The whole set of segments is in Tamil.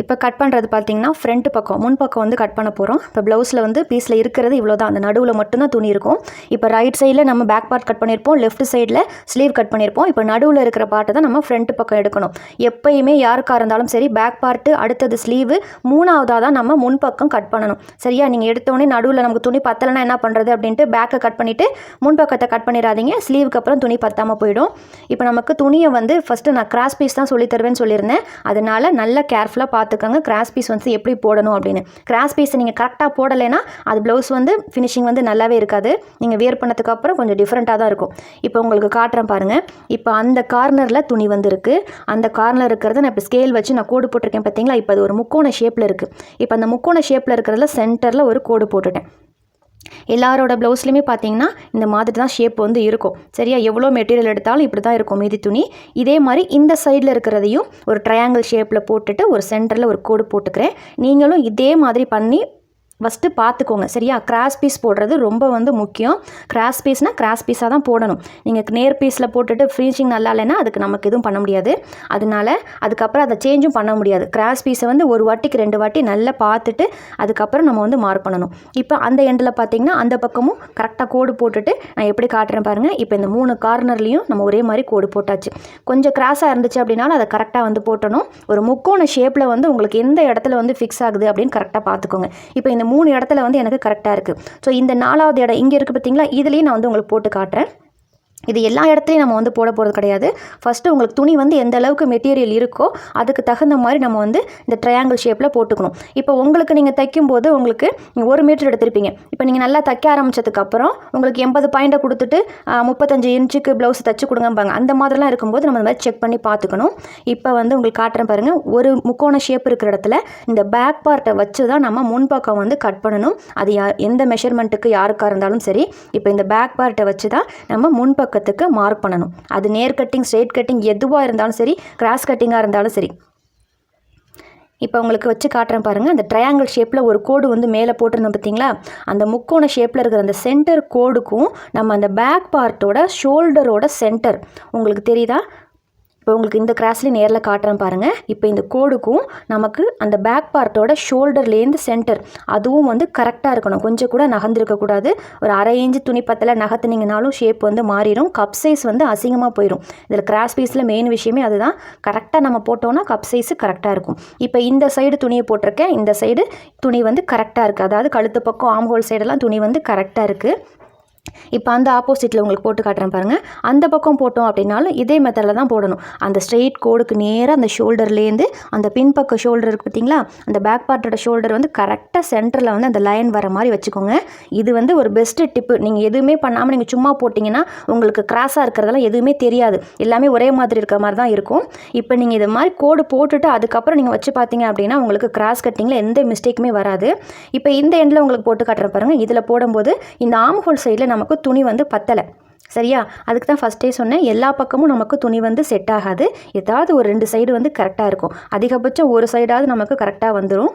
இப்போ கட் பண்ணுறது பார்த்தீங்கன்னா ஃப்ரண்ட் பக்கம் முன் பக்கம் வந்து கட் பண்ண போகிறோம். இப்போ ப்ளவுஸில் வந்து பீஸில் இருக்கிறது இவ்வளோ தான், அந்த நடுவில் மட்டும்தான் துணி இருக்கும். இப்போ ரைட் சைடில் நம்ம பேக் பார்ட் கட் பண்ணியிருப்போம், லெஃப்ட் சைடில் ஸ்லீவ் கட் பண்ணியிருப்போம். இப்போ நடுவில் இருக்கிற பார்ட்டை தான் நம்ம ஃப்ரண்ட் பக்கம் எடுக்கணும். எப்பயுமே யாருக்காக இருந்தாலும் சரி பேக் பார்ட்டு அடுத்தது ஸ்லீவு மூணாவதாக தான் நம்ம முன் பக்கம் கட் பண்ணணும். சரியா? நீங்கள் எடுத்தோடனே நடுவில் நமக்கு துணி பத்தலைன்னா என்ன பண்ணுறது அப்படின்ட்டு பேக்கை கட் பண்ணிவிட்டு முன் பக்கத்தை கட் பண்ணிடாதீங்க. ஸ்லீவுக்கு அப்புறம் துணி பத்தாமல் போயிடும். இப்போ நமக்கு துணியை வந்து ஃபஸ்ட்டு நான் கிராஸ் பீஸ் தான் சொல்லித்தருவேன்னு சொல்லியிருந்தேன். அதனால் நல்லா கேர்ஃபுல்லாக பார்த்துக்கோங்க கிராஸ் பீஸ் வந்து எப்படி போடணும் அப்படின்னு. கிராஸ் பீஸை நீங்கள் கரெக்டாக போடலைன்னா அது ப்ளவுஸ் வந்து ஃபினிஷிங் வந்து நல்லாவே இருக்காது. நீங்கள் வியர் பண்ணதுக்கு அப்புறம் கொஞ்சம் டிஃப்ரெண்ட்டாக தான் இருக்கும். இப்போ உங்களுக்கு காட்டுறேன் பாருங்கள். இப்போ அந்த கார்னரில் துணி வந்து இருக்குது. அந்த கார்னர் இருக்கிறத நான் இப்போ ஸ்கேல் வச்சு நான் கோடு போட்டிருக்கேன் பார்த்தீங்களா? இப்போ அது ஒரு முக்கோண ஷேப்பில் இருக்குது. இப்போ அந்த முக்கோண ஷேப்பில் இருக்கிறதுல சென்டரில் ஒரு கோடு போட்டுட்டேன். எல்லாரோட ப்ளவுஸ்லையுமே பார்த்தீங்கன்னா இந்த மாதிரி தான் ஷேப் வந்து இருக்கும். சரியா? எவ்வளோ மெட்டீரியல் எடுத்தாலும் இப்படி தான் இருக்கும் மீதி துணி. இதே மாதிரி இந்த சைடில் இருக்கிறதையும் ஒரு ட்ரையாங்கிள் ஷேப்பில் போட்டுட்டு ஒரு சென்டரில் ஒரு கோடு போட்டுக்கிறேன். நீங்களும் இதே மாதிரி பண்ணி ஃபஸ்ட்டு பார்த்துக்கோங்க. சரியா? கிராஸ் பீஸ் போடுறது ரொம்ப வந்து முக்கியம். கிராஸ் பீஸ்னால் கிராஸ் பீஸாக தான் போடணும். நீங்கள் நேர் பீஸில் போட்டுட்டு ஃபினிஷிங் நல்லா இல்லைன்னா அதுக்கு நமக்கு எதுவும் பண்ண முடியாது. அதனால அதுக்கப்புறம் அதை சேஞ்சும் பண்ண முடியாது. கிராஸ் பீஸை வந்து ஒரு வாட்டிக்கு 2 வாட்டி நல்லா பார்த்துட்டு அதுக்கப்புறம் நம்ம வந்து மார்க் பண்ணணும். இப்போ அந்த எண்டில் பார்த்தீங்கன்னா அந்த பக்கமும் கரெக்டாக கோடு போட்டுட்டு நான் எப்படி காட்டுறேன் பாருங்கள். இப்போ இந்த 3 கார்னர்லேயும் நம்ம ஒரே மாதிரி கோடு போட்டாச்சு. கொஞ்சம் கிராஸாக இருந்துச்சு அப்படின்னாலும் அதை கரெக்டாக வந்து போட்டணும். ஒரு முக்கோண ஷேப்பில் வந்து உங்களுக்கு எந்த இடத்துல வந்து ஃபிக்ஸ் ஆகுது அப்படின்னு கரெக்டாக பார்த்துக்கோங்க. இப்போ இந்த 3 இடத்துல வந்து எனக்கு கரெக்டாக இருக்குது. ஸோ இந்த 4வது இடம் இங்கே இருக்குது பார்த்தீங்களா? இதுலேயும் நான் வந்து உங்களுக்கு போட்டு காட்டுறேன். இது எல்லா இடத்துலையும் நம்ம வந்து போட போகிறது கிடையாது. ஃபஸ்ட்டு உங்களுக்கு துணி வந்து எந்த அளவுக்கு மெட்டீரியல் இருக்கோ அதுக்கு தகுந்த மாதிரி நம்ம வந்து இந்த ட்ரையாங்கிள் ஷேப்பில் போட்டுக்கணும். இப்போ உங்களுக்கு நீங்கள் தைக்கும்போது உங்களுக்கு 1 மீட்டர் எடுத்திருப்பீங்க. இப்போ நீங்கள் நல்லா தைக்க ஆரம்பித்ததுக்கப்புறம் உங்களுக்கு 80 பாயிண்ட்டை கொடுத்துட்டு 35 இன்ச்சுக்கு ப்ளவுஸ் தைச்சி கொடுங்கம்பாங்க. அந்த மாதிரிலாம் இருக்கும்போது நம்ம இந்த மாதிரி செக் பண்ணி பார்த்துக்கணும். இப்போ வந்து உங்களுக்கு காட்டுறேன் பாருங்கள். ஒரு முக்கோண ஷேப் இருக்கிற இடத்துல இந்த பேக் பார்ட்டை வச்சு தான் நம்ம முன்பக்கம் வந்து கட் பண்ணணும். அது எந்த மெஷர்மெண்ட்டுக்கு யாருக்காக இருந்தாலும் சரி. இப்போ இந்த பேக் பார்ட்டை வச்சு தான் நம்ம முன்பக்கம் மார்க் பண்ணணும். அது நேர் கட்டிங், ஸ்ட்ரெயிட் கட்டிங் எதுவாக இருந்தாலும் சரி, கிராஸ் கட்டிங்காக இருந்தாலும் சரி. இப்போ உங்களுக்கு வச்சு காட்டுறேன் பாருங்கள். அந்த ட்ரையாங்கிள் ஷேப்பில் ஒரு கோடு வந்து மேலே போட்டிருந்தோம் பார்த்தீங்களா? அந்த முக்கோண ஷேப்பில் இருக்கிற அந்த சென்டர் கோடுக்கும் நம்ம அந்த பேக் பார்ட்டோட ஷோல்டரோட சென்டர் உங்களுக்கு தெரியுதா? இப்போ உங்களுக்கு இந்த கிராஸ்லேயும் நேரில் காட்டுறேன் பாருங்கள். இப்போ இந்த கோடுக்கும் நமக்கு அந்த பேக் பார்ட்டோட ஷோல்டர்லேருந்து சென்டர் அதுவும் வந்து கரெக்டாக இருக்கணும். கொஞ்சம் கூட நகர்ந்துருக்கக்கூடாது. ஒரு 1/2 இன்ச்சு துணி பத்தலை நகர்த்துனீங்கனாலும் ஷேப் வந்து மாறிடும். கப் சைஸ் வந்து அசிங்கமாக போயிடும். இதில் கிராஸ் பீஸில் மெயின் விஷயமே அதுதான். கரெக்டாக நம்ம போட்டோன்னா கப் சைஸு கரெக்டாக இருக்கும். இப்போ இந்த சைடு துணியை போட்டிருக்கேன். இந்த சைடு துணி வந்து கரெக்டாக இருக்குது. அதாவது கழுத்து பக்கம் ஆம்ஹோல் சைடெல்லாம் துணி வந்து கரெக்டாக இருக்குது. இப்போ அந்த ஆப்போசிட்டில் உங்களுக்கு போட்டு காட்டுறேன் பாருங்கள். அந்த பக்கம் போட்டோம் அப்படின்னாலும் இதே மெத்தடில் தான் போடணும். அந்த ஸ்ட்ரெயிட் கோடுக்கு நேராக அந்த ஷோல்டர்லேருந்து அந்த பின்பக்க ஷோல்டர் இருக்குது பார்த்தீங்களா? அந்த பேக் பார்ட்டோட ஷோல்டர் வந்து கரெக்டாக சென்டரில் வந்து அந்த லைன் வர மாதிரி வச்சுக்கோங்க. இது வந்து ஒரு பெஸ்ட்டு டிப்பு. நீங்கள் எதுவுமே பண்ணாமல் நீங்கள் சும்மா போட்டிங்கன்னா உங்களுக்கு கிராஸாக இருக்கிறதெல்லாம் எதுவுமே தெரியாது. எல்லாமே ஒரே மாதிரி இருக்கிற மாதிரி தான் இருக்கும். இப்போ நீங்கள் இது மாதிரி கோடு போட்டுட்டு அதுக்கப்புறம் நீங்கள் வச்சு பார்த்தீங்க அப்படின்னா உங்களுக்கு கிராஸ் கட்டிங்கில் எந்த மிஸ்டேக்குமே வராது. இப்போ இந்த எண்டில் உங்களுக்கு போட்டு காட்டுறேன் பாருங்கள். இதில் போடும்போது இந்த ஆம்ஹோல் சைடில் நமக்கு துணி வந்து பத்தலை. சரியா? அதுக்கு தான் ஃபஸ்ட்டே சொன்னேன், எல்லா பக்கமும் நமக்கு துணி வந்து செட் ஆகாது. ஏதாவது ஒரு 2 சைடு வந்து கரெக்டாக இருக்கும். அதிகபட்சம் ஒரு சைடாவது நமக்கு கரெக்டாக வந்துடும்.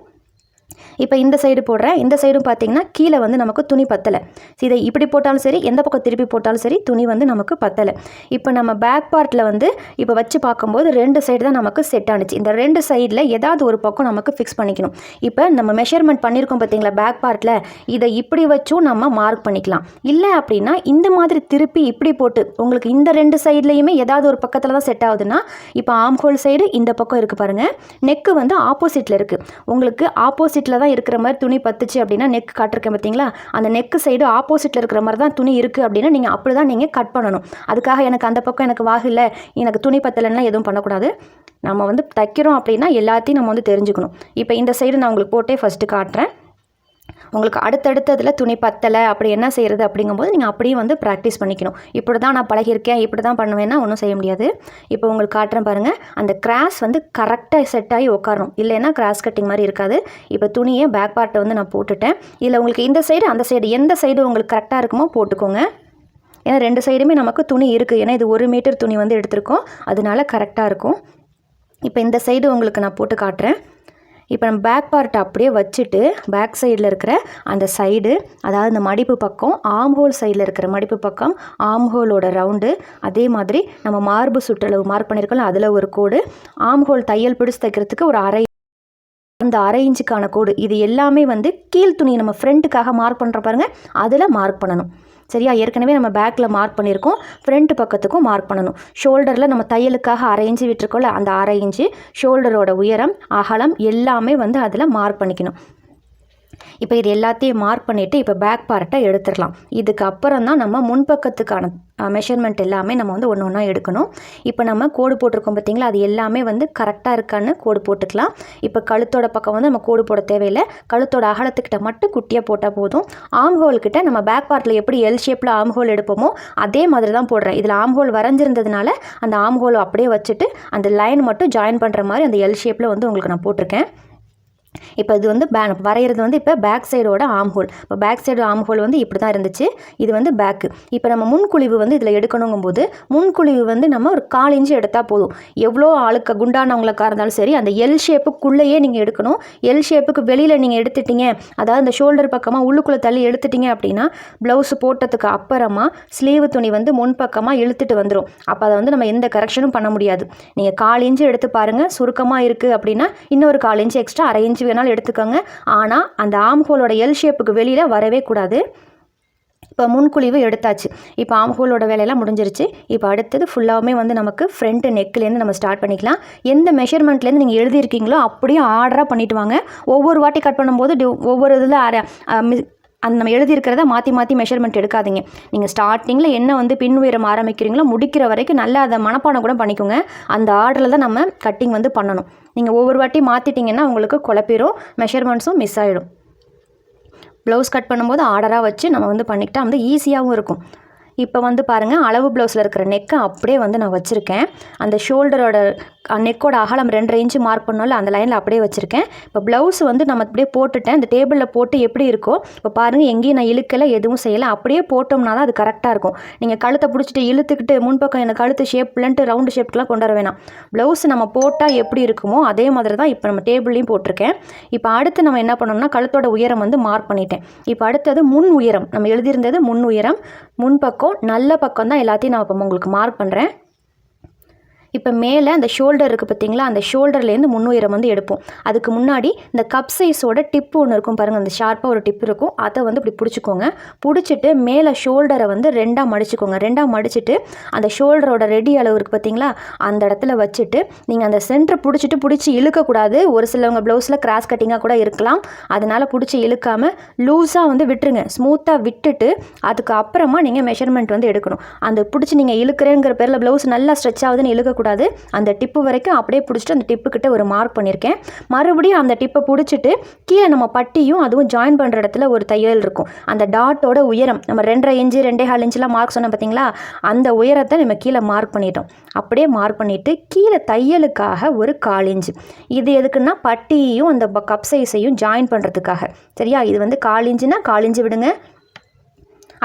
இப்போ இந்த சைடு போடுறேன். இந்த சைடும் பார்த்தீங்கன்னா கீழே வந்து நமக்கு துணி பத்தலை. இதை இப்படி போட்டாலும் சரி, எந்த பக்கம் திருப்பி போட்டாலும் சரி துணி வந்து நமக்கு பத்தலை. இப்போ நம்ம பேக் பார்ட்டில் வந்து இப்போ வச்சு பார்க்கும்போது 2 சைடு தான் நமக்கு செட் ஆனிச்சு. இந்த 2 சைடில் ஏதாவது ஒரு பக்கம் நமக்கு ஃபிக்ஸ் பண்ணிக்கணும். இப்போ நம்ம மெஷர்மெண்ட் பண்ணியிருக்கோம் பார்த்தீங்களா பேக் பார்ட்டில், இதை இப்படி வச்சும் நம்ம மார்க் பண்ணிக்கலாம். இல்லை அப்படின்னா இந்த மாதிரி திருப்பி இப்படி போட்டு உங்களுக்கு இந்த 2 சைட்லேயுமே ஏதாவது ஒரு பக்கத்தில் தான் செட் ஆகுதுன்னா, இப்போ ஆம்ஹோல் சைடு இந்த பக்கம் இருக்குது பாருங்கள். நெக்கு வந்து ஆப்போசிட்டில் இருக்குது. உங்களுக்கு ஆப்போசிட்டில் தான் இருக்கிற மாதிரி துணி பத்துச்சு அப்படின்னா நெக் காட்டிருக்கேன் பார்த்தீங்களா? அந்த நெக்கு சைடு ஆப்போசிட்டில் இருக்கிற மாதிரி தான் துணி இருக்குது அப்படின்னா நீங்கள் அப்படி தான் நீங்கள் கட் பண்ணணும். அதுக்காக எனக்கு அந்த பக்கம் எனக்கு வாகு இல்லை, எனக்கு துணி பத்தலைன்னா எதுவும் பண்ணக்கூடாது. நம்ம வந்து தைக்கிறோம் அப்படின்னா எல்லாத்தையும் நம்ம வந்து தெரிஞ்சுக்கணும். இப்போ இந்த சைடு நான் உங்களுக்கு போட்டே ஃபஸ்ட்டு காட்டுறேன். உங்களுக்கு அடுத்தடுத்ததில் துணி பத்தலை அப்படி என்ன செய்கிறது அப்படிங்கும்போது நீங்கள் அப்படியே வந்து ப்ராக்டிஸ் பண்ணிக்கணும். இப்படி தான் நான் பழகியிருக்கேன், இப்படி தான் பண்ணுவேன்னா ஒன்றும் செய்ய முடியாது. இப்போ உங்களுக்கு காட்டுறேன் பாருங்கள். அந்த கிராஸ் வந்து கரெக்டாக செட் ஆகி உட்காரணும். இல்லைன்னா கிராஸ் கட்டிங் மாதிரி இருக்காது. இப்போ துணியை பேக் பார்ட்டை வந்து நான் போட்டுட்டேன். இதில் உங்களுக்கு இந்த சைடு அந்த சைடு எந்த சைடு உங்களுக்கு கரெக்டாக இருக்குமோ போட்டுக்கோங்க. ஏன்னா 2 சைடுமே நமக்கு துணி இருக்குது. ஏன்னா இது 1 மீட்டர் துணி வந்து எடுத்திருக்கோம். அதனால கரெக்டாக இருக்கும். இப்போ இந்த சைடு உங்களுக்கு நான் போட்டு காட்டுறேன். இப்போ நம்ம பேக் பார்ட்டை அப்படியே வச்சுட்டு பேக் சைடில் இருக்கிற அந்த சைடு, அதாவது இந்த மடிப்பு பக்கம், ஆம்ஹோல் சைடில் இருக்கிற மடிப்பு பக்கம், ஆம்ஹோலோட ரவுண்டு, அதே மாதிரி நம்ம மார்பு சுற்றளவு மார்க் பண்ணியிருக்கோம்ல அதில் ஒரு கோடு, ஆம்ஹோல் தையல் பிடிச்சு தைக்கிறதுக்கு ஒரு 1/2 அந்த 1/2 இன்ச்சுக்கான கோடு இது எல்லாமே வந்து கீழ் துணி நம்ம ஃப்ரண்ட்டுக்காக மார்க் பண்ணுற பாருங்கள், அதில் மார்க் பண்ணணும். சரியா? ஏற்கனவே நம்ம பேக்கில் மார்க் பண்ணியிருக்கோம், ஃப்ரண்ட் பக்கத்துக்கும் மார்க் பண்ணணும். ஷோல்டரில் நம்ம தையலுக்காக 1/2 இன்ச்சு விட்டுருக்கோம்ல, அந்த 1/2 இன்ச்சு ஷோல்டரோட உயரம், அகலம் எல்லாமே வந்து அதில் மார்க் பண்ணிக்கணும். இப்போ இது எல்லாத்தையும் மார்க் பண்ணிவிட்டு இப்போ பேக் பார்ட்டை எடுத்துடலாம். இதுக்கப்புறம் தான் நம்ம முன்பக்கத்துக்கான மெஷர்மெண்ட் எல்லாமே நம்ம வந்து ஒன்று ஒன்றா எடுக்கணும். இப்போ நம்ம கோடு போட்டிருக்கோம் பார்த்திங்களா, அது எல்லாமே வந்து கரெக்டாக இருக்கான்னு கோடு போட்டுக்கலாம். இப்போ கழுத்தோட பக்கம் வந்து நம்ம கோடு போட தேவையில்லை, கழுத்தோட அகலத்துக்கிட்ட மட்டும் குட்டியாக போட்டால் போதும். ஆம் ஹோல்கிட்ட நம்ம பேக் பார்ட்டில் எப்படி எல் ஷேப்பில் ஆம் ஹோல் எடுப்போமோ அதே மாதிரி தான் போடுறேன். இதில் ஆம் ஹோல் வரைஞ்சிருந்ததுனால அந்த ஆம் ஹோல் அப்படியே வச்சுட்டு அந்த லைன் மட்டும் ஜாயின் பண்ணுற மாதிரி அந்த எல் ஷேப்பில் வந்து உங்களுக்கு நான் போட்டிருக்கேன். இப்போ இது வந்து வரைகிறது வந்து இப்போ பேக் சைடோட ஆம் ஹோல். இப்போ பேக் சைடு ஆம் ஹோல் வந்து இப்படி தான் இருந்துச்சு, இது வந்து பேக்கு. இப்போ நம்ம முன்குழிவு வந்து இதில் எடுக்கணுங்கும்போது முன்குழிவு வந்து நம்ம ஒரு 1/4 இன்ச்சு எடுத்தால் போதும். எவ்வளோ ஆளுக்கு குண்டானவங்களுக்காக இருந்தாலும் சரி அந்த எல் ஷேப்புக்குள்ளேயே நீங்கள் எடுக்கணும். எல் ஷேப்புக்கு வெளியில் நீங்கள் எடுத்துட்டீங்க, அதாவது இந்த ஷோல்டர் பக்கமாக உள்ளுக்குள்ளே தள்ளி எடுத்துட்டீங்க அப்படின்னா ப்ளவுஸ் போட்டதுக்கு அப்புறமா ஸ்லீவ் துணி வந்து முன்பக்கமாக இழுத்துட்டு வந்துடும். அப்போ அதை வந்து நம்ம எந்த கரெக்ஷனும் பண்ண முடியாது. நீங்கள் 1/4 இன்ச்சு எடுத்து பாருங்கள், சுருக்கமாக இருக்குது அப்படின்னா இன்னொரு 1/4 இன்ச்சு எக்ஸ்ட்ரா 1/2 இன்ச்சு வேணாலும் எடுத்துக்கோங்க. ஆனால் அந்த ஆம் ஹோலோட எல் ஷேப்புக்கு வெளியில் வரவே கூடாது. இப்போ முன்குழிவு எடுத்தாச்சு, இப்போ ஆம் ஹோலோட வேலையெல்லாம் முடிஞ்சிருச்சு. இப்போ அடுத்தது ஃபுல்லாகவுமே வந்து நமக்கு ஃப்ரண்ட் நெக்லேருந்து நம்ம ஸ்டார்ட் பண்ணிக்கலாம். எந்த மெஷர்மெண்ட்லேருந்து நீங்கள் எழுதியிருக்கீங்களோ அப்படியே ஆர்டராக பண்ணிட்டு வாங்க. ஒவ்வொரு வாட்டி கட் பண்ணும்போது ஒவ்வொரு இதில் அந்த நம்ம எழுதியிருக்கிறத மாற்றி மெஷர்மெண்ட் எடுக்காதீங்க. நீங்கள் ஸ்டார்டிங்கில் என்ன வந்து பின் உயரம் ஆரம்பிக்கிறீங்களோ முடிக்கிற வரைக்கும் நல்லா அதை மனப்பாடம் கூட பண்ணிக்கோங்க. அந்த ஆர்டரில் தான் நம்ம கட்டிங் வந்து பண்ணணும். நீங்கள் ஒவ்வொரு வாட்டி மாற்றிட்டிங்கன்னா உங்களுக்கு குழப்பிடும், மெஷர்மெண்ட்ஸும் மிஸ் ஆகிடும். ப்ளவுஸ் கட் பண்ணும்போது ஆர்டராக வச்சு நம்ம வந்து பண்ணிக்கிட்டால் வந்து ஈஸியாகவும் இருக்கும். இப்போ வந்து பாருங்கள், அளவு ப்ளவுஸில் இருக்கிற நெக்கை அப்படியே வந்து நான் வச்சுருக்கேன். அந்த ஷோல்டரோட நெக்கோட அகலம் 2.5 இன்ச்சு மார்க் பண்ணோம்ல, அந்த லைனில் அப்படியே வச்சுருக்கேன். இப்போ ப்ளவுஸ் வந்து நம்ம அப்படியே போட்டுட்டேன். இந்த டேபிளில் போட்டு எப்படி இருக்கோ இப்போ பாருங்கள், எங்கேயும் நான் இழுக்கலை, எதுவும் செய்யலை, அப்படியே போட்டோம்னா தான் அது கரெக்டாக இருக்கும். நீங்கள் கழுத்தை பிடிச்சிட்டு இழுத்துக்கிட்டு முன்பக்கம் எனக்கு கழுத்து ஷேப் இல்லைன்ட்டு ரவுண்டு ஷேப்க்கெலாம் கொண்டு வர வேணாம். ப்ளவுஸ் நம்ம போட்டால் எப்படி இருக்குமோ அதே மாதிரி தான் இப்போ நம்ம டேபிள்லையும் போட்டிருக்கேன். இப்போ அடுத்து நம்ம என்ன பண்ணோம்னா கழுத்தோட உயரம் வந்து மார்க் பண்ணிட்டேன். இப்போ அடுத்தது முன் உயரம், நம்ம எழுதியிருந்தது முன் உயரம், முன்பக்கம் நல்ல பக்கம் தான் எல்லாத்தையும் நான் இப்போ உங்களுக்கு மார்க் பண்ணுறேன். இப்போ மேலே அந்த ஷோல்டர் இருக்குது பார்த்தீங்களா, அந்த ஷோல்டர்லேருந்து முன்னுயரம் வந்து எடுப்போம். அதுக்கு முன்னாடி இந்த கப் சைஸோட டிப்பு ஒன்று இருக்கும் பாருங்கள், அந்த ஷார்ப்பாக ஒரு டிப்பு இருக்கும், அதை வந்து இப்படி பிடிச்சிக்கோங்க. பிடிச்சிட்டு மேலே ஷோல்டரை வந்து 2ஆக மடிச்சுக்கோங்க. 2ஆக மடிச்சுட்டு அந்த ஷோல்டரோட ரெடி அளவு இருக்குது பார்த்தீங்களா, அந்த இடத்துல வச்சுட்டு நீங்கள் அந்த சென்டரை பிடிச்சி இழுக்கக்கூடாது. ஒரு சிலவங்க ப்ளவுஸில் கிராஸ் கட்டிங்காக கூட இருக்கலாம், அதனால் பிடிச்சி இழுக்காமல் லூஸாக வந்து விட்டுருங்க. ஸ்மூத்தாக விட்டுட்டு அதுக்கு அப்புறமா நீங்கள் மெஷர்மெண்ட் வந்து எடுக்கணும். அந்த பிடிச்சி நீங்கள் இழுக்கிறேங்கிற பேரில் ப்ளவுஸ் நல்லா ஸ்ட்ரெச் ஆகுதுன்னு இழுக்க கூடாது. அந்த டிப்பு வரைக்கும் அப்படியே பிடிச்சிட்டு அந்த டிப்பு கிட்ட ஒரு மார்க் பண்ணியிருக்கேன். மறுபடியும் அந்த டிப்பை பிடிச்சிட்டு கீழே நம்ம பட்டியும் அதுவும் ஜாயின் பண்ணுற இடத்துல ஒரு தையல் இருக்கும். அந்த டாட்டோட உயரம் நம்ம 2.5 இன்ச்சு 2.25 இன்ச்சுலாம் மார்க் சொன்னோம் பார்த்தீங்களா, அந்த உயரத்தை நம்ம கீழே மார்க் பண்ணிட்டோம். அப்படியே மார்க் பண்ணிவிட்டு கீழே தையலுக்காக ஒரு 1/4 இன்ச்சு. இது எதுக்குன்னா பட்டியையும் அந்த கப் சைஸையும் ஜாயின் பண்ணுறதுக்காக. சரியா? இது வந்து 1/4 இன்ச்சுனா 1/4 இன்ச்சு விடுங்க,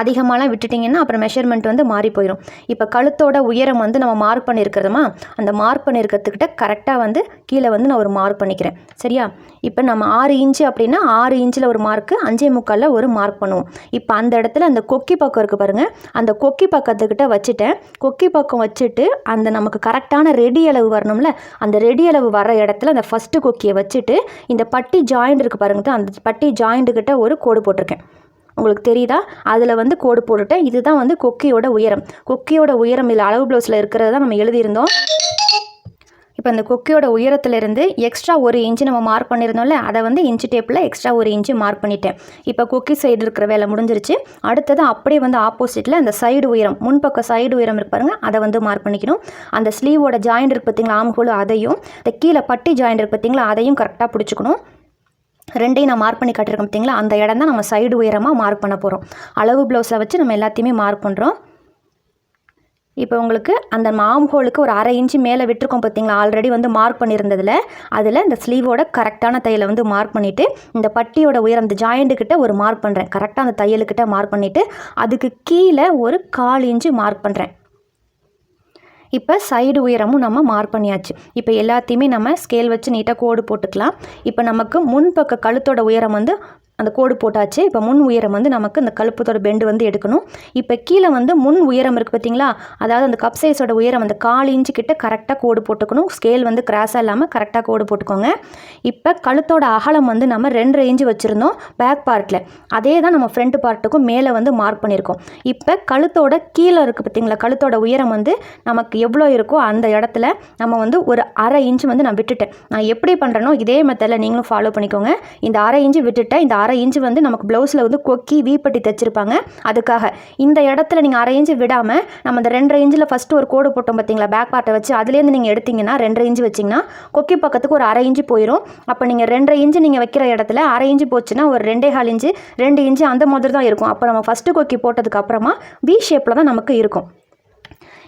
அதிகமாகலாம் விட்டுட்டிங்கன்னா அப்புறம் மெஷர்மெண்ட் வந்து மாறி போயிடும். இப்போ கழுத்தோட உயரம் வந்து நம்ம மார்க் பண்ணியிருக்கிறோமா, அந்த மார்க் பண்ணியிருக்கிறதுக்கிட்ட கரெக்டாக வந்து கீழே வந்து நான் ஒரு மார்க் பண்ணிக்கிறேன். சரியா? இப்போ நம்ம 6 இன்ச்சு அப்படின்னா 6 இன்ச்சில் ஒரு மார்க்கு, 5.25 ஒரு மார்க் பண்ணுவோம். இப்போ அந்த இடத்துல அந்த கொக்கி பக்கம் இருக்குது பாருங்கள், அந்த கொக்கி பக்கத்துக்கிட்ட வச்சுட்டேன். கொக்கி பக்கம் வச்சுட்டு அந்த நமக்கு கரெக்டான ரெடி அளவு வரணும்ல, அந்த ரெடி அளவு வர இடத்துல அந்த ஃபஸ்ட்டு கொக்கியை வச்சுட்டு இந்த பட்டி ஜாயிண்ட் இருக்குது பாருங்கள், அந்த பட்டி ஜாயிண்ட்டுக்கிட்ட ஒரு கோடு போட்டிருக்கேன். உங்களுக்கு தெரியுதா? அதில் வந்து கோடு போட்டுட்டேன். இதுதான் வந்து கொக்கியோட உயரம். கொக்கியோட உயரம் இதில் அளவு ப்ளவுஸில் இருக்கிறது தான் நம்ம எழுதியிருந்தோம். இப்போ அந்த கொக்கியோட உயரத்துலேருந்து எக்ஸ்ட்ரா 1 இன்ச்சு நம்ம மார்க் பண்ணியிருந்தோம்ல, அதை வந்து இன்ச்சு டேப்பில் எக்ஸ்ட்ரா 1 இன்ச்சு மார்க் பண்ணிட்டேன். இப்போ கொக்கி சைடு இருக்கிற வேலை முடிஞ்சிருச்சு. அடுத்தது அப்படியே வந்து ஆப்போசிட்டில் அந்த சைடு உயரம், முன்பக்க சைடு உயரம் இருக்கு பாருங்கள், அதை வந்து மார்க் பண்ணிக்கணும். அந்த ஸ்லீவோட ஜாயிண்ட் இருக்குது பார்த்தீங்களா, ஆம் ஹோல், அதையும் இந்த கீழே பட்டி ஜாயிண்ட் இருக்குது பார்த்தீங்களா, அதையும் கரெக்டாக பிடிச்சிக்கணும். 2ஐயும் நான் மார்க் பண்ணி காட்டியிருக்கேன் பார்த்தீங்களா, அந்த இடம் தான் நம்ம சைடு உயரமாக மார்க் பண்ண போகிறோம். அளவு ப்ளவுஸை வச்சு நம்ம எல்லாத்தையுமே மார்க் பண்ணுறோம். இப்போ உங்களுக்கு அந்த ஆம் ஹோலுக்கு ஒரு 1/2 இன்ச்சு மேலே விட்டுருக்கோம் பார்த்தீங்களா, ஆல்ரெடி வந்து மார்க் பண்ணியிருந்ததில், அதில் இந்த ஸ்லீவோட கரெக்டான தையலை வந்து மார்க் பண்ணிவிட்டு இந்த பட்டியோட உயரம் இந்த ஜாயிண்ட்டுக்கிட்ட ஒரு மார்க் பண்ணுறேன். கரெக்டாக அந்த தையலுக்கிட்ட மார்க் பண்ணிவிட்டு அதுக்கு கீழே ஒரு 1/4 இன்ச்சு மார்க் பண்ணுறேன். இப்போ சைடு உயரமும் நம்ம மார்க் பண்ணியாச்சு. இப்போ எல்லாத்தையுமே நம்ம ஸ்கேல் வச்சு நீட்டாக கோடு போட்டுக்கலாம். இப்போ நமக்கு முன்பக்க கழுத்தோட உயரம் வந்து அந்த கோடு போட்டாச்சு. இப்போ முன் உயரம் வந்து நமக்கு இந்த கழுப்பத்தோட பெண்டு வந்து எடுக்கணும். இப்போ கீழே வந்து முன் உயரம் இருக்குது பார்த்தீங்களா, அதாவது அந்த கப் சைஸோட உயரம் அந்த 1/4 இன்ச்சு கிட்ட கரெக்டாக கோடு போட்டுக்கணும். ஸ்கேல் வந்து கிராஸாக இல்லாமல் கரெக்டாக கோடு போட்டுக்கோங்க. இப்போ கழுத்தோட அகலம் வந்து நம்ம 2.5 இன்ச்சு வச்சுருந்தோம் பேக் பார்ட்டில், அதே தான் நம்ம ஃப்ரண்ட் பார்ட்டுக்கும் மேலே வந்து மார்க் பண்ணியிருக்கோம். இப்போ கழுத்தோட கீழே இருக்குது பார்த்தீங்களா, கழுத்தோட உயரம் வந்து நமக்கு எவ்வளோ இருக்கோ அந்த இடத்துல நம்ம வந்து ஒரு 1/2 இன்ச்சு வந்து நான் விட்டுட்டேன். நான் எப்படி பண்ணுறேனோ இதே மெத்தடில் நீங்களும் ஃபாலோ பண்ணிக்கோங்க. இந்த 1/2 இன்ச்சு விட்டுட்டேன். இந்த 1/2 இன்ச்சு வந்து நமக்கு ப்ளவுஸில் வந்து கொக்கி வீப்பட்டி தைச்சிருப்பாங்க, அதுக்காக இந்த இடத்துல நீங்கள் 1/2 இன்ச்சு விடாமல் நம்ம இந்த 2.5 இன்ச்சில் ஃபஸ்ட்டு ஒரு கோடு போட்டோம் பார்த்தீங்களா பேக் பார்ட்டை வச்சு, அதுலேருந்து நீங்கள் எடுத்திங்கன்னா 2.5 இன்ச்சு வச்சிங்கன்னா கொக்கி பக்கத்துக்கு ஒரு 1/2 இன்ச்சு போயிடும். அப்போ நீங்கள் 2.5 இன்ச்சு நீங்கள் வைக்கிற இடத்துல 1/2 இன்ச்சு போச்சுன்னா ஒரு 2.25 இன்ச்சு 2 இன்ச்சு அந்த மாதிரி தான் இருக்கும். அப்போ நம்ம ஃபஸ்ட்டு கொக்கி போட்டதுக்கு அப்புறமா வி ஷேப்பில் தான் நமக்கு இருக்கும்.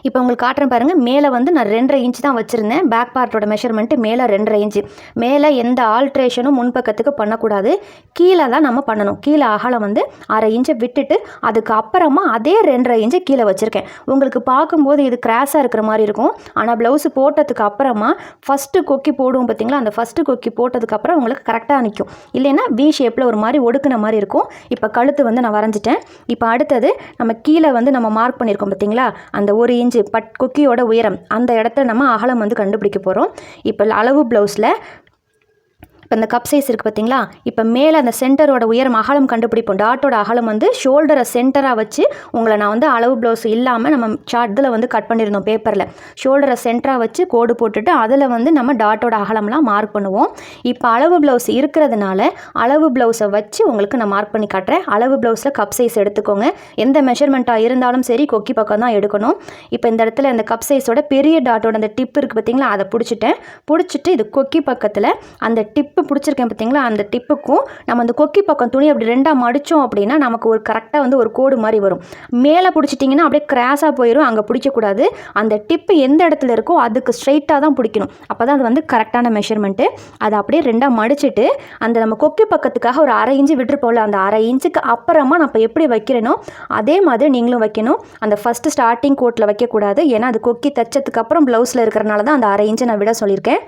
இப்போ உங்களுக்கு காட்டுறேன் பாருங்கள். மேலே வந்து நான் 2.5 இன்ச்சு தான் வச்சுருந்தேன். பேக் பார்ட்டோட மெஷர்மெண்ட்டு மேலே 2.5 இன்ச்சு. மேலே எந்த ஆல்ட்ரேஷனும் முன்பக்கத்துக்கு பண்ணக்கூடாது, கீழே தான் நம்ம பண்ணணும். கீழே அகலம் வந்து 1/2 இன்ச்சை விட்டுட்டு அதுக்கு அப்புறமா அதே 2.5 இன்ச்சு கீழே வச்சுருக்கேன். உங்களுக்கு பார்க்கும்போது இது கிராஸாக இருக்கிற மாதிரி இருக்கும், ஆனால் ப்ளவுஸு போட்டதுக்கு அப்புறமா ஃபஸ்ட்டு கொக்கி போடுவோம் பார்த்தீங்களா, அந்த ஃபஸ்ட்டு கொக்கி போட்டதுக்கப்புறம் உங்களுக்கு கரெக்டாக நிற்கும். இல்லைன்னா வி ஷேப்பில் ஒரு மாதிரி ஒடுக்குன மாதிரி இருக்கும். இப்போ கழுத்து வந்து நான் வரைஞ்சிட்டேன். இப்போ அடுத்தது நம்ம கீழே வந்து நம்ம மார்க் பண்ணியிருக்கோம் பார்த்தீங்களா, அந்த 1 இன்ச்சு கொக்கியோட உயரம் அந்த இடத்துல நம்ம அகலம் வந்து கண்டுபிடிக்க போகிறோம். இப்போ அளவு ப்ளவுஸில் இப்போ இந்த கப் சைஸ் இருக்குது பார்த்தீங்களா, இப்போ மேலே அந்த சென்டரோட உயரம் அகலம் கண்டுபிடிப்போம். டாட்டோட அகலம் வந்து ஷோல்டரை சென்டராக வச்சு உங்களை நான் வந்து அளவு ப்ளவுஸ் இல்லாமல் நம்ம இதில் வந்து கட் பண்ணியிருந்தோம் பேப்பரில். ஷோல்டரை சென்டராக வச்சு கோடு போட்டுட்டு அதில் வந்து நம்ம டாட்டோட அகலம்லாம் மார்க் பண்ணுவோம். இப்போ அளவு ப்ளவுஸ் இருக்கிறதுனால அளவு ப்ளவுஸை வச்சு உங்களுக்கு நான் மார்க் பண்ணி காட்டுறேன். அளவு ப்ளவுஸில் கப் சைஸ் எடுத்துக்கோங்க. எந்த மெஷர்மெண்ட்டாக இருந்தாலும் சரி கொக்கி பக்கம் தான் எடுக்கணும். இப்போ இந்த இடத்துல இந்த கப் சைஸோட பெரிய டாட்டோட அந்த டிப் இருக்குது பார்த்தீங்களா, அதை பிடிச்சிட்டு இது கொக்கி பக்கத்தில் அந்த டிப்பு பிடிச்சிருக்கேன் பார்த்தீங்களா, அந்த டிப்புக்கும் நம்ம அந்த கொக்கி பக்கம் துணி அப்படி 2ஆக மடித்தோம் அப்படின்னா நமக்கு ஒரு கரெக்டாக வந்து ஒரு கோடு மாதிரி வரும். மேலே பிடிச்சிட்டிங்கன்னா அப்படியே கிராஸாக போயிடும், அங்கே பிடிக்கக்கூடாது. அந்த டிப்பு எந்த இடத்துல இருக்கோ அதுக்கு ஸ்ட்ரைட்டாக தான் பிடிக்கணும். அப்போ தான் அது வந்து கரெக்டான மெஷர்மெண்ட்டு. அதை அப்படியே 2ஆக மடிச்சுட்டு அந்த நம்ம கொக்கி பக்கத்துக்காக ஒரு 1/2 இன்ச்சு விட்டுருப்போம்ல, அந்த 1/2 இன்ச்சுக்கு அப்புறமா நான் இப்போ எப்படி வைக்கிறேனோ அதே மாதிரி நீங்களும் வைக்கணும். அந்த ஃபஸ்ட்டு ஸ்டார்டிங் கோட்டில் வைக்கக்கூடாது, ஏன்னா அது கொக்கி தைச்சதுக்கு அப்புறம் ப்ளவுஸில் இருக்கிறனால தான் அந்த 1/2 இன்ச்சை நான் விட சொல்லியிருக்கேன்.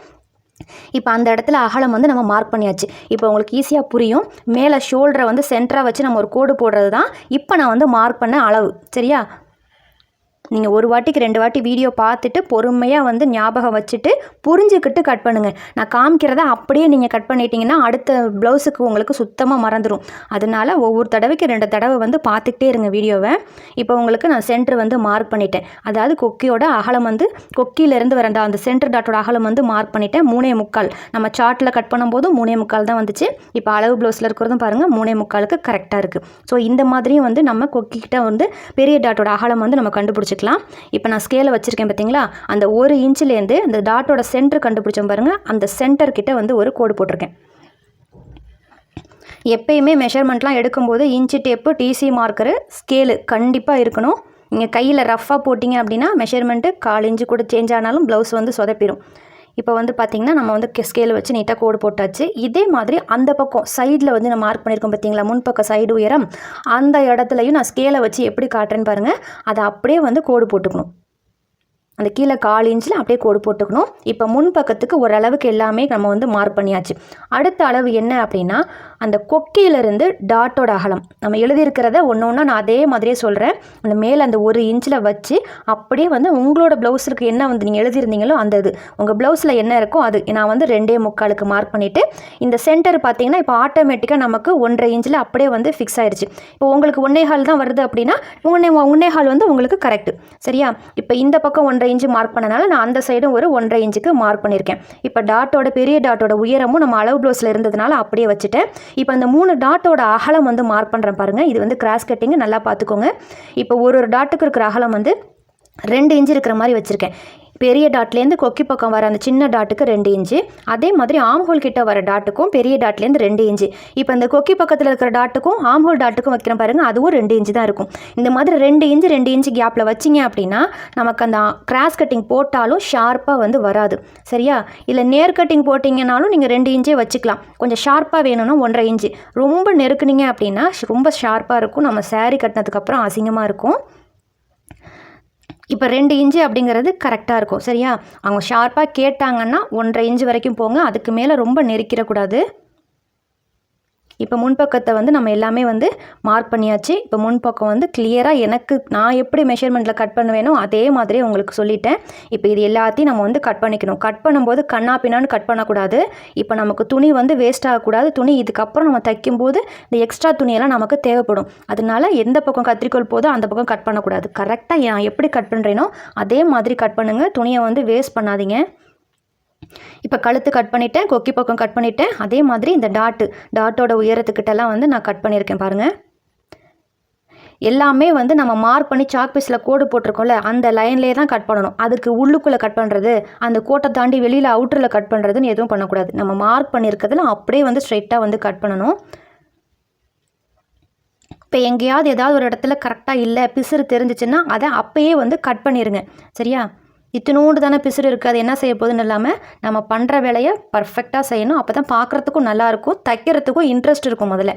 இப்போ அந்த இடத்துல அகலம் வந்து நம்ம மார்க் பண்ணியாச்சு. இப்போ உங்களுக்கு ஈஸியாக புரியும். மேலே ஷோல்டரை வந்து சென்டராக வச்சு நம்ம ஒரு கோடு போடுறது தான் இப்போ நான் வந்து மார்க் பண்ண அளவு. சரியா? நீங்கள் ஒரு வாட்டிக்கு 2 வாட்டி வீடியோ பார்த்துட்டு பொறுமையாக வந்து ஞாபகம் வச்சுட்டு புரிஞ்சுக்கிட்டு கட் பண்ணுங்கள். நான் காமிக்கிறத அப்படியே நீங்கள் கட் பண்ணிட்டீங்கன்னா அடுத்த ப்ளவுஸுக்கு உங்களுக்கு சுத்தமாக மறந்துடும். அதனால் ஒவ்வொரு தடவைக்கு 2 தடவை வந்து பார்த்துக்கிட்டே இருங்க வீடியோவை. இப்போ உங்களுக்கு நான் சென்டர் வந்து மார்க் பண்ணிட்டேன். அதாவது கொக்கியோட அகலம் வந்து கொக்கியிலேருந்து வரண்டா அந்த சென்டர் டாட்டோட அகலம் வந்து மார்க் பண்ணிட்டேன். 3.25. நம்ம சார்ட்டில் கட் பண்ணும்போது 3.25 தான் வந்துச்சு. இப்போ அளவு ப்ளவுஸில் இருக்கிறதும் பாருங்கள் 3.25க்கு கரெக்டாக இருக்குது. ஸோ இந்த மாதிரியும் வந்து நம்ம கொக்கிக்கிட்ட வந்து பெரிய டாட்டோட அகலம் வந்து நம்ம கண்டுபிடிச்சி. இப்போ நான் ஸ்கேலை வச்சிருக்கேன் பார்த்தீங்களா, அந்த 1 இன்ச்சிலேருந்து அந்த டாட்டோட சென்டர் கண்டுபிடிச்சோம் பாருங்கள், அந்த சென்டர் கிட்ட வந்து ஒரு கோடு போட்டிருக்கேன். எப்பயுமே மெஷர்மெண்ட்லாம் எடுக்கும்போது inch tape, DC marker, scale கண்டிப்பாக இருக்கணும். நீங்கள் கையில் ரஃப்பாக போட்டிங்க அப்படின்னா மெஷர்மெண்ட்டு 1/4 இன்ச்சு கூட சேஞ்ச் ஆனாலும் ப்ளவுஸ் வந்து சொதப்பிடும். இப்போ வந்து பார்த்திங்கன்னா நம்ம வந்து ஸ்கேல் வச்சு நீட்டாக கோடு போட்டாச்சு. இதே மாதிரி அந்த பக்கம் சைடில் வந்து நான் மார்க் பண்ணியிருக்கோம் பார்த்தீங்களா, முன்பக்கம் சைடு உயரம், அந்த இடத்துலையும் நான் ஸ்கேலை வச்சு எப்படி காட்டுறேன்னு பாருங்கள். அதை அப்படியே வந்து கோடு போட்டுக்கணும். அந்த கீழே 1/4 இன்ச்சில் அப்படியே கோடு போட்டுக்கணும். இப்போ முன்பக்கத்துக்கு ஓரளவுக்கு எல்லாமே நம்ம வந்து மார்க் பண்ணியாச்சு. அடுத்த அளவு என்ன அப்படின்னா அந்த கொக்கியிலிருந்து டாட்டோட அகலம் நம்ம எழுதியிருக்கிறத ஒன்று நான் அதே மாதிரியே சொல்கிறேன். அந்த மேலே அந்த 1 இன்ச்சில் வச்சு அப்படியே வந்து உங்களோட ப்ளவுஸுக்கு என்ன வந்து நீங்கள் எழுதியிருந்தீங்களோ அந்த இது உங்கள் ப்ளவுஸில் என்ன இருக்கோ அது நான் வந்து 2.25 மார்க் பண்ணிவிட்டு இந்த சென்டர் பார்த்தீங்கன்னா இப்போ ஆட்டோமேட்டிக்காக நமக்கு 1.5 இன்ச்சில் அப்படியே வந்து ஃபிக்ஸ் ஆயிடுச்சு. இப்போ உங்களுக்கு 1.25 தான் வருது அப்படின்னா 1.25 வந்து உங்களுக்கு கரெக்டு. சரியா? இப்போ இந்த பக்கம் 1.5 இன்ச்சு மார்க் பண்ணனால நான் அந்த சைடும் ஒரு 1.5 இன்ச்சுக்கு மார்க் பண்ணியிருக்கேன். இப்போ டாட்டோட பெரிய டாட்டோட உயரமும் நம்ம அளவு ப்ளவுஸில் இருந்ததுனால அப்படியே வச்சுட்டேன். இப்போ அந்த 3 டாட்டோட அகலம் வந்து மார்க் பண்ணுறேன் பாருங்கள். இது வந்து கிராஸ் கட்டிங்கு நல்லா பார்த்துக்கோங்க. இப்போ ஒரு டாட்டுக்கு இருக்கிற அகலம் வந்து 2 இன்ச்சு இருக்கிற மாதிரி வச்சுருக்கேன். பெரிய டாட்லேருந்து கொக்கி பக்கம் வர அந்த சின்ன டாட்டுக்கு 2 இன்ச்சு, அதே மாதிரி ஆம்ஹோல் கிட்ட வர டாட்டுக்கும் பெரிய டாட்லேருந்து 2 இன்ச்சு. இப்போ இந்த கொக்கி பக்கத்தில் இருக்கிற டாட்டுக்கும் ஆம்ஹோல் டாட்டுக்கும் வைக்கிறேன் பாருங்கள், அதுவும் 2 இன்ச்சு தான் இருக்கும். இந்த மாதிரி 2 இன்ச்சு கேப்பில் வச்சிங்க அப்படின்னா நமக்கு அந்த கிராஸ் கட்டிங் போட்டாலும் ஷார்ப்பாக வந்து வராது. சரியா? இல்லை நேர் கட்டிங் போட்டிங்கனாலும் நீங்கள் 2 இன்ச்சே வச்சுக்கலாம். கொஞ்சம் ஷார்ப்பாக வேணும்னா 1.5 இன்ச்சு. ரொம்ப நெருக்குனீங்க அப்படின்னா ரொம்ப ஷார்ப்பாக இருக்கும், நம்ம சாரீ கட்டினதுக்கப்புறம் அசிங்கமாக இருக்கும். இப்போ 2 இன்ச்சு அப்படிங்கிறது கரெக்டாக இருக்கும். சரியா? அவங்க ஷார்ப்பாக கேட்டாங்கன்னா 1.5 இன்ச்சு வரைக்கும் போங்க, அதுக்கு மேலே ரொம்ப நெருக்கிடக்கூடாது. இப்போ முன்பக்கத்தை வந்து நம்ம எல்லாமே வந்து மார்க் பண்ணியாச்சு. இப்போ முன்பக்கம் வந்து கிளியராக நான் எப்படி மெஷர்மெண்ட்டில் கட் பண்ணுவேனோ அதே மாதிரி உங்களுக்கு சொல்லிட்டேன். இப்போ இது எல்லாத்தையும் நம்ம வந்து கட் பண்ணிக்கணும். கட் பண்ணும்போது கண்ணா பின்னான்னு கட் பண்ணக்கூடாது. இப்போ நமக்கு துணி வந்து வேஸ்ட் ஆகக்கூடாது. துணி இதுக்கப்புறம் நம்ம தைக்கும்போது இந்த எக்ஸ்ட்ரா துணியெல்லாம் நமக்கு தேவைப்படும். அதனால எந்த பக்கம் கத்திரிக்கோல் போதோ அந்த பக்கம் கட் பண்ணக்கூடாது. கரெக்டாக நான் எப்படி கட் பண்ணுறேனோ அதே மாதிரி கட் பண்ணுங்கள். துணியை வந்து வேஸ்ட் பண்ணாதீங்க. இப்போ கழுத்து கட் பண்ணிவிட்டேன், கொக்கி பக்கம் கட் பண்ணிவிட்டேன். அதே மாதிரி இந்த டாட்டோட உயரத்துக்கிட்டலாம் வந்து நான் கட் பண்ணியிருக்கேன் பாருங்கள். எல்லாமே வந்து நம்ம மார்க் பண்ணி சாக் பீஸில் கோடு போட்டிருக்கோம்ல அந்த லைன்லேயே தான் கட் பண்ணணும். அதுக்கு உள்ளுக்குள்ளே கட் பண்ணுறது, அந்த கோட்டை தாண்டி வெளியில் அவுட்டரில் கட் பண்ணுறதுன்னு எதுவும் பண்ணக்கூடாது. நம்ம மார்க் பண்ணியிருக்கிறதுல அப்படியே வந்து ஸ்ட்ரைட்டாக வந்து கட் பண்ணணும். இப்போ எங்கேயாவது ஏதாவது ஒரு இடத்துல கரெக்டாக இல்லை, பிசுறு தெரிஞ்சிச்சுன்னா அதை அப்போயே வந்து கட் பண்ணிடுங்க. சரியா? இத்தினோண்டு தானே பிசுறு இருக்குது, அது என்ன செய்ய போகுதுன்னு இல்லாமல் நம்ம பண்ணுற வேலையை பர்ஃபெக்டாக செய்யணும். அப்போ தான் பார்க்குறதுக்கும் நல்லாயிருக்கும், தைக்கிறதுக்கும் இன்ட்ரெஸ்ட் இருக்கும் முதல்ல.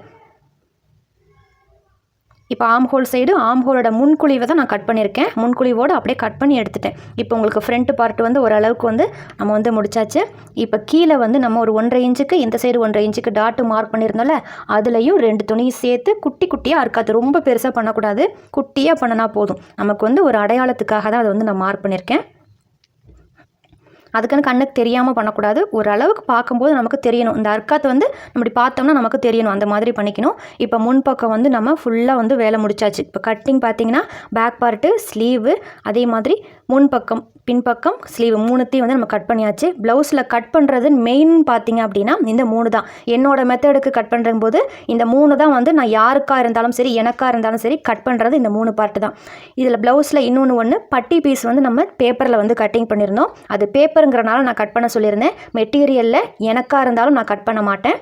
இப்போ ஆம்ஹோல் சைடு ஆம்ஹோலோட முன்குழிவை தான் நான் கட் பண்ணியிருக்கேன். முன்குழிவோடு அப்படியே கட் பண்ணி எடுத்துட்டேன். இப்போ உங்களுக்கு ஃப்ரண்ட் பார்ட் வந்து ஓரளவுக்கு வந்து நம்ம வந்து முடிச்சாச்சு. இப்போ கீழே வந்து நம்ம ஒரு 1.5 இன்ச்சுக்கு இந்த சைடு 1.5 இன்ச்சுக்கு டாட்டு மார்க் பண்ணியிருந்தோம்ல, அதுலேயும் 2 துணியும் சேர்த்து குட்டி குட்டியாக இருக்காது, ரொம்ப பெருசாக பண்ணக்கூடாது, குட்டியாக பண்ணினா போதும். நமக்கு வந்து ஒரு அடையாளத்துக்காக தான் அதை வந்து நான் மார்க் பண்ணியிருக்கேன். அதுக்குன்னு கண்ணுக்கு தெரியாமல் பண்ணக்கூடாது. ஓரளவுக்கு பார்க்கும்போது நமக்கு தெரியணும். இந்த அர்க்காத்தை வந்து நம்ம பார்த்தோம்னா நமக்கு தெரியணும், அந்த மாதிரி பண்ணிக்கணும். இப்போ முன்பக்கம் வந்து நம்ம ஃபுல்லாக வந்து வேலை முடிச்சாச்சு. இப்போ கட்டிங் பார்த்தீங்கன்னா பேக் பார்ட்டு, ஸ்லீவு, அதே மாதிரி முன்பக்கம், பின்பக்கம், ஸ்லீவ் மூணுத்தையும் வந்து நம்ம கட் பண்ணியாச்சு. ப்ளவுஸில் கட் பண்ணுறது மெயின் பார்த்தீங்க அப்படின்னா இந்த 3 தான். என்னோடய மெத்தடுக்கு கட் பண்ணுற போது இந்த 3 தான் வந்து நான் யாருக்காக இருந்தாலும் சரி, எனக்காக இருந்தாலும் சரி கட் பண்ணுறது இந்த 3 பார்ட்டு தான். இதில் ப்ளவுஸில் இன்னொன்று பட்டி பீஸ் வந்து நம்ம பேப்பரில் வந்து கட்டிங் பண்ணியிருந்தோம். அது பேப்பருங்கிறனால நான் கட் பண்ண சொல்லியிருந்தேன். மெட்டீரியலில் எனக்காக இருந்தாலும் நான் கட் பண்ண மாட்டேன்.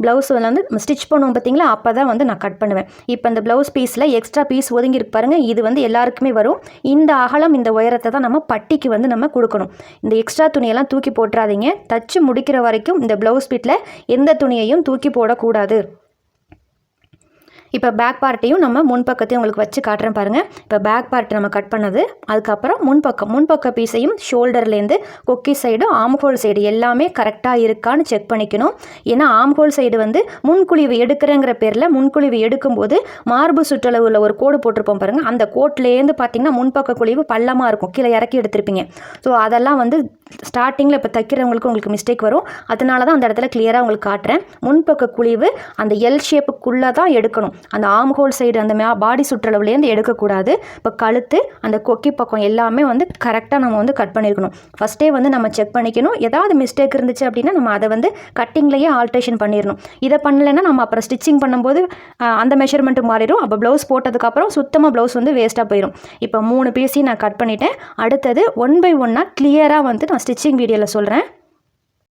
ப்ளவுஸ் வந்து ஸ்டிச் பண்ணுவோம் பார்த்தீங்களா, அப்போ தான் வந்து நான் கட் பண்ணுவேன். இப்போ இந்த ப்ளவுஸ் பீஸில் எக்ஸ்ட்ரா பீஸ் ஒதுங்கிருக்கு பாருங்கள், இது வந்து எல்லாருக்குமே வரும். இந்த அகலம், இந்த உயரத்தை தான் நம்ம பட்டிக்கு வந்து நம்ம கொடுக்கணும். இந்த எக்ஸ்ட்ரா துணியெல்லாம் தூக்கி போட்டுறாதீங்க. தச்சு முடிக்கிற வரைக்கும் இந்த ப்ளவுஸ் பீட்டில் எந்த துணியையும் தூக்கி போடக்கூடாது. இப்போ பேக் பார்ட்டையும் நம்ம முன்பக்கத்தையும் உங்களுக்கு வச்சு காட்டுறேன் பாருங்கள். இப்போ பேக் பார்ட் நம்ம கட் பண்ணது, அதுக்கப்புறம் முன்பக்க பீஸையும் ஷோல்டர்லேருந்து கொக்கி சைடு, ஆம்ஹோல் சைடு எல்லாமே கரெக்டாக இருக்கான்னு செக் பண்ணிக்கணும். ஏன்னா ஆம்ஹோல் சைடு வந்து முன்குழிவு எடுக்கிறேங்கிற பேரில் முன்குழிவு எடுக்கும்போது மார்பு சுற்றளவில் ஒரு கோடு போட்டிருப்போம் பாருங்கள், அந்த கோட்லேருந்து பார்த்திங்கன்னா முன்பக்க குழிவு பள்ளமாக இருக்கும், கீழே இறக்கி எடுத்திருப்பீங்க. ஸோ அதெல்லாம் வந்து ஸ்டார்டிங்கில் இப்போ தைக்கிறவங்களுக்கு உங்களுக்கு மிஸ்டேக் வரும். அதனால தான் அந்த இடத்துல கிளியராக உங்களுக்கு காட்டுறேன். முன்பக்க குழிவு அந்த எல் ஷேப்புக்குள்ளே தான் எடுக்கணும். அந்த ஆம்ஹோல் சைடு அந்த பாடி சுற்றளவுலேருந்து எடுக்கக்கூடாது. இப்போ கழுத்து, அந்த கொக்கி பக்கம் எல்லாமே வந்து கரெக்டாக நம்ம வந்து கட் பண்ணியிருக்கணும். ஃபஸ்ட்டே வந்து நம்ம செக் பண்ணிக்கணும். ஏதாவது மிஸ்டேக் இருந்துச்சு அப்படின்னா நம்ம அதை வந்து கட்டிங்லேயே ஆல்ட்ரேஷன் பண்ணிடணும். இதை பண்ணலைன்னா நம்ம அப்புறம் ஸ்டிச்சிங் பண்ணும்போது அந்த மெஷர்மெண்ட்டு மாறிடும். அப்போ ப்ளவுஸ் போட்டதுக்கப்புறம் சுத்தமாக ப்ளவுஸ் வந்து வேஸ்ட்டாக போயிடும். இப்போ 3 பீஸையும் நான் கட் பண்ணிட்டேன். அடுத்தது 1 by 1 கிளியராக வந்து நான் ஸ்டிச்சிங் வீடியோவில் சொல்கிறேன்.